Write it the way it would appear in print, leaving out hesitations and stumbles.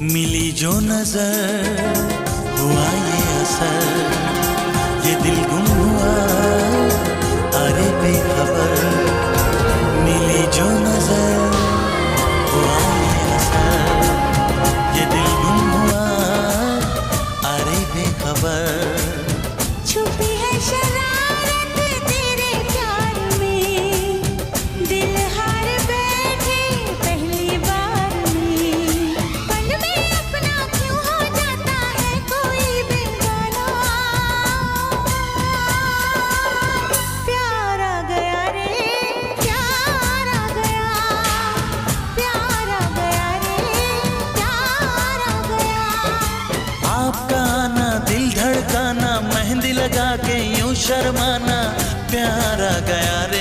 मिली जो नजर हुआ ये असर, ये दिल गुम हुआ अरे बेखबर। मिली जो नजर हुआ ये असर, ये दिल गुम हुआ अरे बेखबर। छुपी है शरारत तेरे प्यार में, दिल हार बैठे पहली बार में। पल में अपना क्यों हो जाता है कोई बेगाना। प्यार आ गया रे, प्यार आ गया, प्यार आ गया रे, प्यार आ गया। आपका आना, दिल धड़काना, मेहंदी लगा के यूं शर्माना, प्यार आ गया रे।